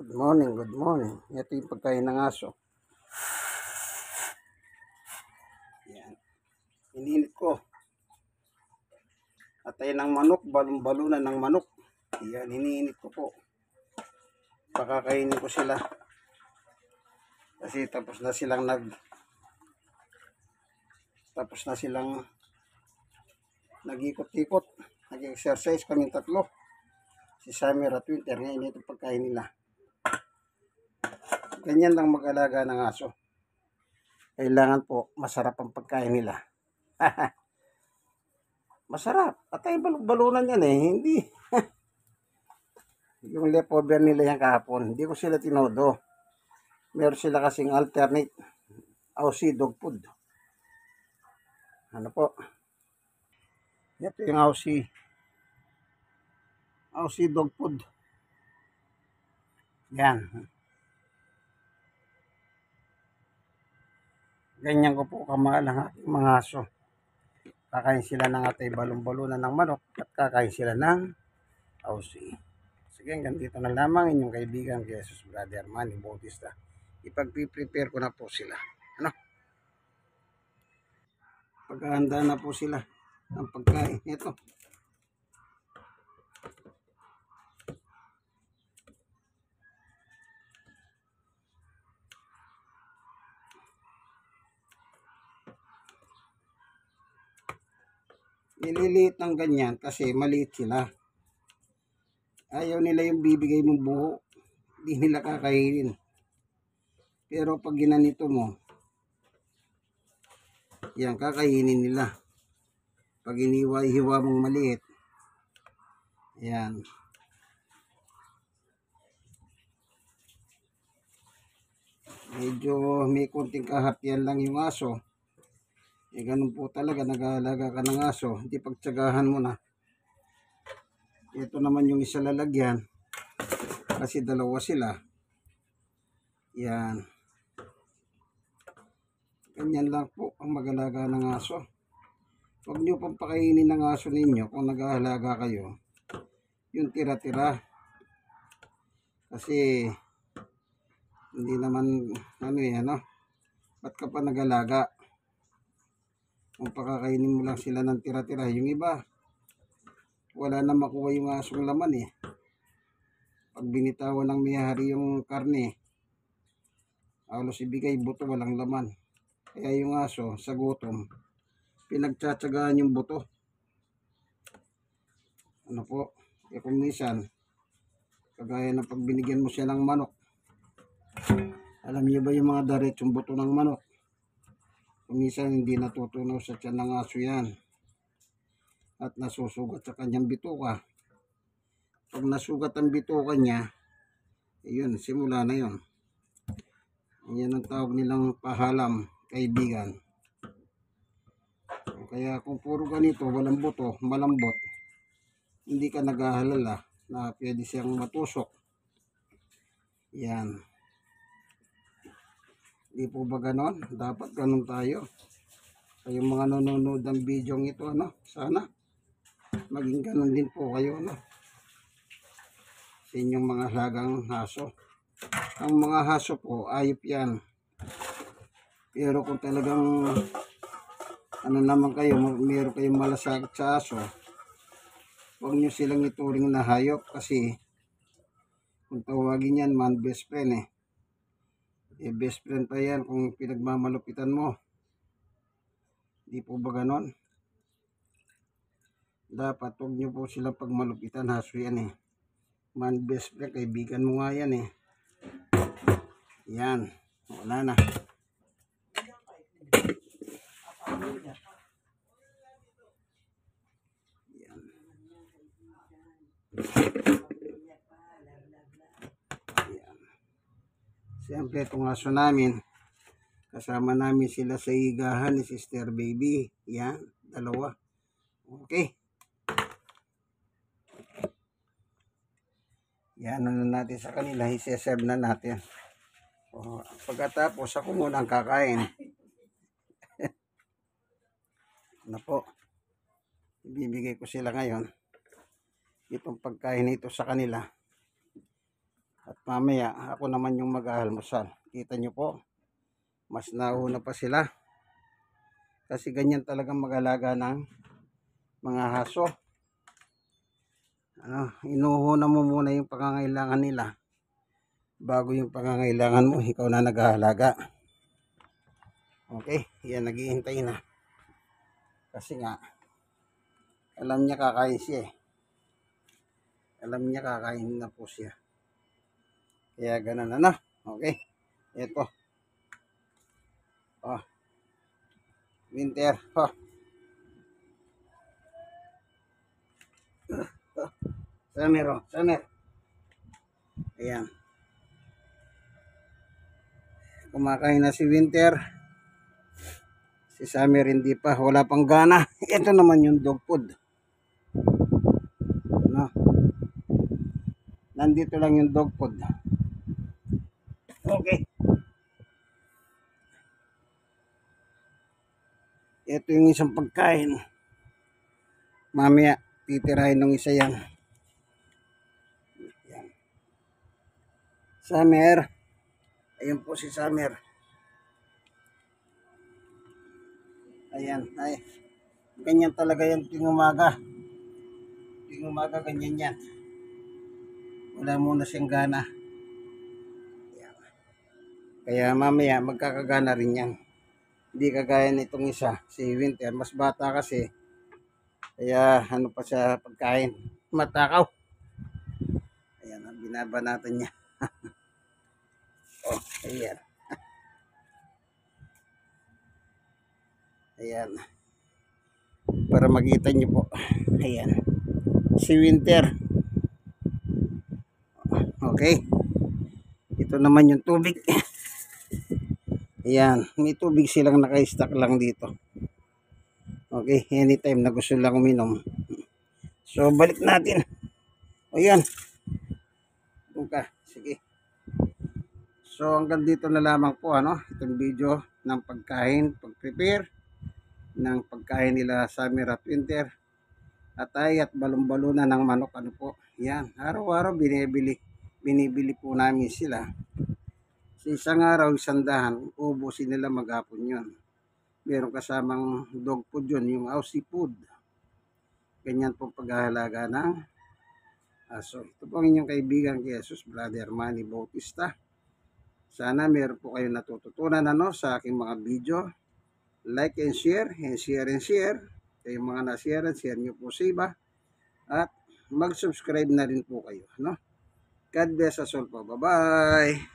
Good morning, good morning. Ito yung pagkain ng aso. Yan. Ininit ko. Atay ng manok, balon-balunan ng manok. Yan, iniinit ko po. Pakakainin ko sila. Kasi tapos na silang nag-ikot-ikot. Nag-exercise kaming tatlo. Si Summer at Winter. Ngayon ito pagkain nila. Ganyan lang mag-alaga ng aso. Kailangan po masarap ang pagkain nila. Masarap. Atay balunan yan eh. Hindi. Yung leftover nila yan kahapon. Hindi ko sila tinodo. Meron sila kasing alternate. Aussie dog food. Ano po? Ito yung Aussie dog food. Yan. Ganyan ko po kamahal ang ating mga aso. Kakain sila ng atay balon-balunan ng manok at kakain sila ng Aussie. Sige, hanggang dito na lamang inyong kaibigan Jesus Brother Manny Bautista. Ipag-prepare ko na po sila. Ano? Paghahanda na po sila ng pagkain. Ito. Nililiit ng ganyan kasi maliit sila. Ayaw nila yung bibigay mong buo. Hindi nila kakainin. Pero pag ginanito mo, yan, kakainin nila. Pag iniwa-hiwa mong maliit, yan. Medyo may konting kahapyan lang yung aso. Eh, ganun po talaga, nag-aalaga ka ng aso. Hindi pagtsagahan mo na. Ito naman yung isa lalagyan. Kasi dalawa sila. Yan. Ganyan lang po ang mag-alaga ng aso. Huwag nyo pang pakainin ng aso ninyo kung nag-aalaga kayo. Yung tira-tira. Kasi hindi naman ba't ka pa nag-alaga? Kung pakakainin mo lang sila ng tira-tira, yung iba wala na makuha yung asong laman eh. Pag binitawan ng may-hari yung karne, halos ibigay buto, walang laman. Kaya yung aso sa gutom, pinagtsatsagaan yung buto. Ano po, eh kung minsan kagaya na pag binigyan mo siya ng manok, alam niyo ba yung mga diretsong buto ng manok? Minsan hindi natutunaw sa tiyan ng aso yan at nasusugat sa kanyang bituka. Pag nasugat ang bituka niya, yun, simula na yun. Yan ang tawag nilang pahalam, kaibigan. Kaya kung puro ganito, walang buto, malambot, hindi ka nag-ahalala na pwede siyang matusok. Yan. Di po ba ganon? Dapat ganon tayo. Kayong mga nanonood ng video ito, sana maging ganon din po kayo, sa inyong mga alagang haso. Ang mga haso po, ayop yan. Pero kung talagang naman kayo, meron kayong malasakit sa aso, huwag nyo silang ituring na hayop kasi kung tawagin yan man best friend eh. Best friend pa yan kung pinagmamalupitan mo. Di po ba ganon? Dapat huwag nyo po silang pagmalupitan, haso yan eh. Man best friend, kaibigan mo nga yan eh. Yan, wala na. Yan. Yan. Siyempre itong aso namin, kasama namin sila sa higahan ni Sister Baby. Yan, dalawa. Okay. Yan, natin sa kanila, iseserve na natin. Pagkatapos, ako muna ang kakain. Ano po, ibibigay ko sila ngayon. Itong pagkain ito sa kanila. At mamaya ako naman yung mag-aalmusal. Kita nyo po, mas nauna pa sila. Kasi ganyan talagang mag-alaga ng mga haso. Inuuna mo muna yung pangangailangan nila bago yung pangangailangan mo, ikaw na nag-aalaga. Okay, yan, naghihintay na. Kasi nga, alam niya kakain siya eh. Alam niya kakain na po siya. Kaya ganun na. Okay, ito. Oh, winter. Oh. Summer, oh, summer. Ayan. Kumakain na si Winter. Si Summer hindi pa, wala pang gana. Ito naman yung dog food. No. Nandito lang yung dog food. Okay. Ito yung isang pagkain. Mamaya, titirahin ng isa yan. Yan. Summer. Ayun po si Summer. Ayan. Ay. Ganyan talaga yan tuwing umaga. Tuwing umaga, ganyan yan. Wala muna siyang gana. Ayan. Kaya mamaya, magkakagana rin yan. Hindi kagaya nitong isa, si Winter. Mas bata kasi. Kaya ano pa siya pagkain. Matakaw. Ayan, binabanatan niya. Oh, ayan. Ayan. Para makita niyo po. Ayan. Si Winter. Okay. Ito naman yung tubig. Ayan. May tubig silang naka-stack lang dito. Okay. Anytime na gusto lang uminom. So, balik natin. Ayan. Okay. Sige. So, hanggang dito na lamang po, itong video ng pagkain, pag-prepare ng pagkain nila Summer at Winter. Atay at balon-balunan ng manok, po. Yan, araw-araw binibili po namin sila. Sa isang araw, 100, ubusin nila maghapon yun. Meron kasamang dog food yun, yung Aussie food. Ganyan po paghahalaga ng aso. Ito po ang inyong kaibigan kay Jesus, Brother Manny Bautista. Sana meron po kayo natututunan sa aking mga video. Like and share, and share and share. Kayong mga na-share, share nyo po sa iba. At mag-subscribe na rin po kayo. God bless us all po. Bye-bye!